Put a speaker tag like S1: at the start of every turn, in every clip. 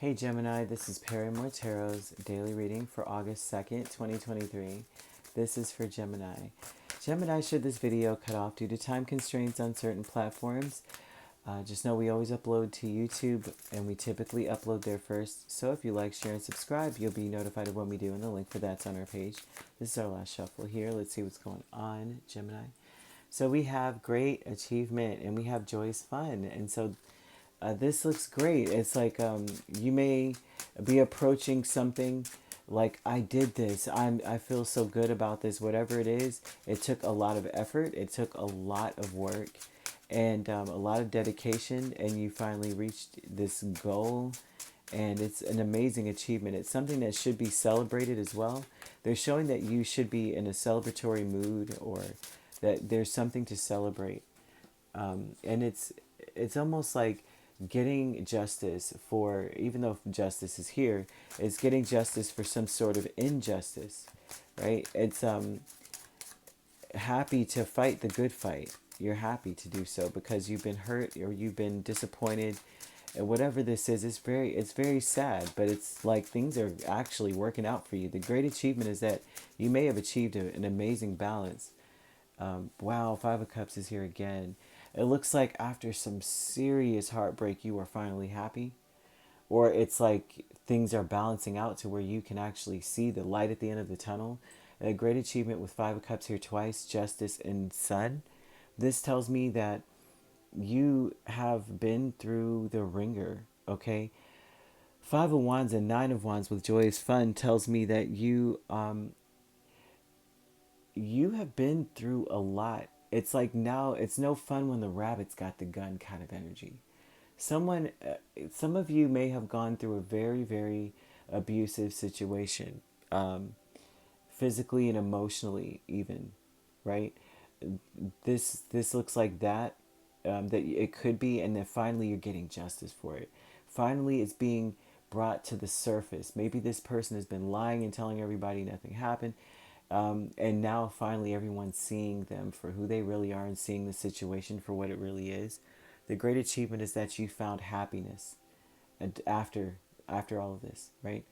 S1: Hey Gemini, this is Perrymore Tarot's daily reading for August 2nd, 2023. This is for Gemini. Gemini, should this video cut off due to time constraints on certain platforms, just know we always upload to YouTube and we typically upload there first. So if you like, share, and subscribe, you'll be notified of when we do, and the link for that's on our page. This is our last shuffle here. Let's see what's going on, Gemini. So we have great achievement and we have joyous fun. And so this looks great. It's like you may be approaching something like, I did this. I feel so good about this. Whatever it is, it took a lot of effort. It took a lot of work and a lot of dedication. And you finally reached this goal. And it's an amazing achievement. It's something that should be celebrated as well. They're showing that you should be in a celebratory mood, or that there's something to celebrate. And it's almost like getting justice for, even though justice is here, it's getting justice for some sort of injustice, right? It's happy to fight the good fight. You're happy to do so because you've been hurt or you've been disappointed. And whatever this is, it's very sad, but it's like things are actually working out for you. The great achievement is that you may have achieved an amazing balance. Wow, Five of Cups is here again. It looks like after some serious heartbreak, you are finally happy. Or it's like things are balancing out to where you can actually see the light at the end of the tunnel. A great achievement with Five of Cups here twice, Justice and Sun. This tells me that you have been through the ringer, okay? Five of Wands and Nine of Wands with Joyous Fun tells me that you have been through a lot. It's like now it's no fun when the rabbit's got the gun kind of energy. Some of you may have gone through a very, very abusive situation, physically and emotionally, even, right? This looks like that it could be, and then finally you're getting justice for it. Finally, it's being brought to the surface. Maybe this person has been lying and telling everybody nothing happened. And now finally everyone's seeing them for who they really are and seeing the situation for what it really is. The great achievement is that you found happiness and after all of this, right?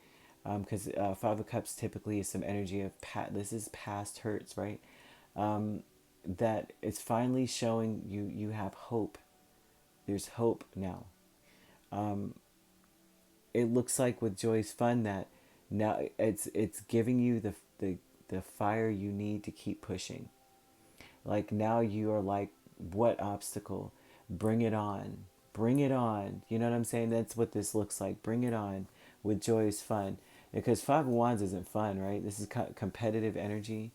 S1: Because Five of Cups typically is some energy of this is past hurts, right? That it's finally showing you have hope. There's hope now. It looks like with Joy's Fun that now it's giving you the fire you need to keep pushing. Like now you are like, what obstacle? Bring it on. Bring it on. You know what I'm saying? That's what this looks like. Bring it on with Joyous Fun. Because Five of Wands isn't fun, right? This is competitive energy.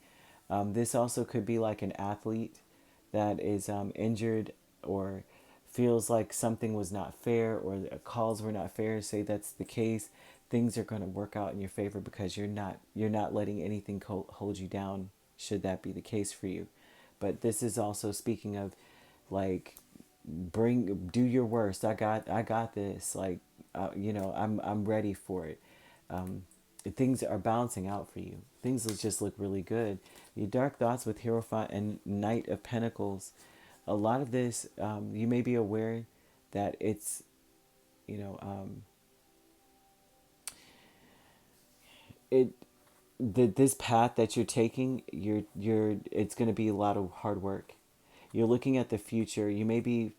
S1: This also could be like an athlete that is injured or feels like something was not fair or the calls were not fair. Say that's the case, things are going to work out in your favor because you're not letting anything hold you down, should that be the case for you. But this is also speaking of like, do your worst. I got this. Like, I'm ready for it. Things are balancing out for you. Things just look really good. Your dark thoughts with Hierophant and Knight of Pentacles. A lot of this, you may be aware that it's, you know, it this path that you're taking, it's going to be a lot of hard work. You're looking at the future. You may be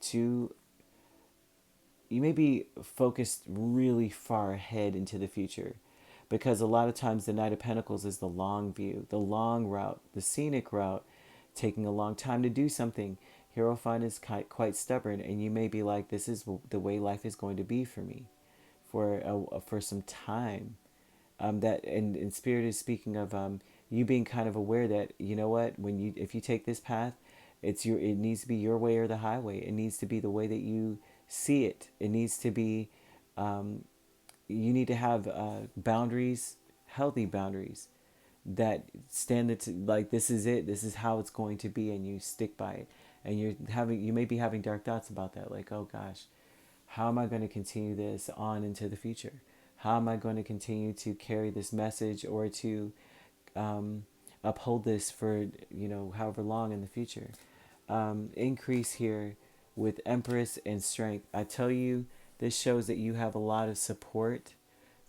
S1: focused really far ahead into the future, because a lot of times the Knight of Pentacles is the long view, the long route, the scenic route, taking a long time to do something. Hierophant is quite stubborn, and you may be like, this is the way life is going to be for me for some time. That and Spirit is speaking of you being kind of aware that, you know what, if you take this path, it needs to be your way or the highway. It needs to be the way that you see it. It needs to be you need to have boundaries, healthy boundaries that stand like, this is it. This is how it's going to be, and you stick by it. And you may be having dark thoughts about that, like, oh gosh, how am I going to continue this on into the future? How am I going to continue to carry this message or to uphold this for, however long in the future? Increase here with Empress and Strength. I tell you This shows that you have a lot of support.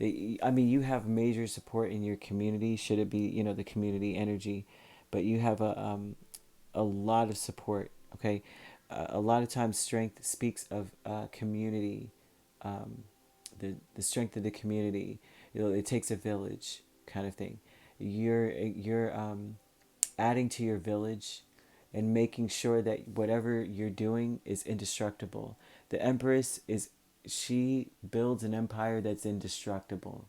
S1: I mean, you have major support in your community, should it be, the community energy, but you have a lot of support, okay? A lot of times strength speaks of community, um, the strength of the community. It takes a village kind of thing. You're adding to your village and making sure that whatever you're doing is indestructible. The Empress is, she builds an empire that's indestructible.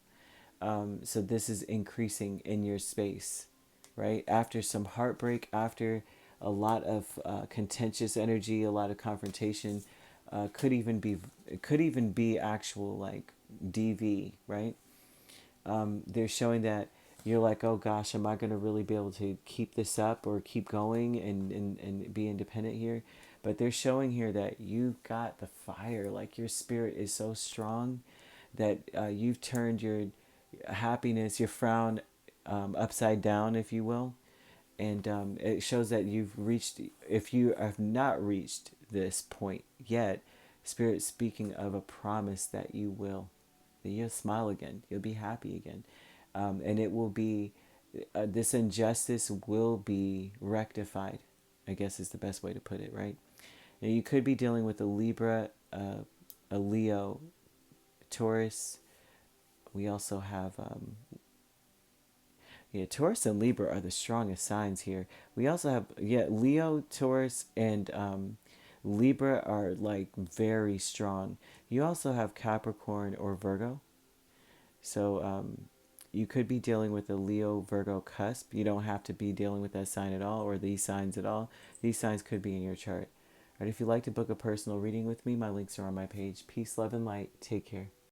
S1: So this is increasing in your space, right? After some heartbreak, after a lot of contentious energy, a lot of confrontation, could even be actual like DV, right? They're showing that you're like, oh gosh, am I going to really be able to keep this up or keep going and be independent here? But they're showing here that you've got the fire, like your spirit is so strong that you've turned your happiness, your frown upside down, if you will. And it shows that you've reached, if you have not reached this point yet, Spirit speaking of a promise that you will. That you'll smile again. You'll be happy again. And it will be, this injustice will be rectified, I guess is the best way to put it, right? Now, you could be dealing with a Libra, a Leo, Taurus. We also have, Taurus and Libra are the strongest signs here. We also have, Leo, Taurus, and Libra are like very strong. You also have Capricorn or Virgo. So you could be dealing with a Leo Virgo cusp. You don't have to be dealing with that sign at all or these signs at all. These signs could be in your chart. All right, if you'd like to book a personal reading with me, my links are on my page. Peace, love, and light. Take care.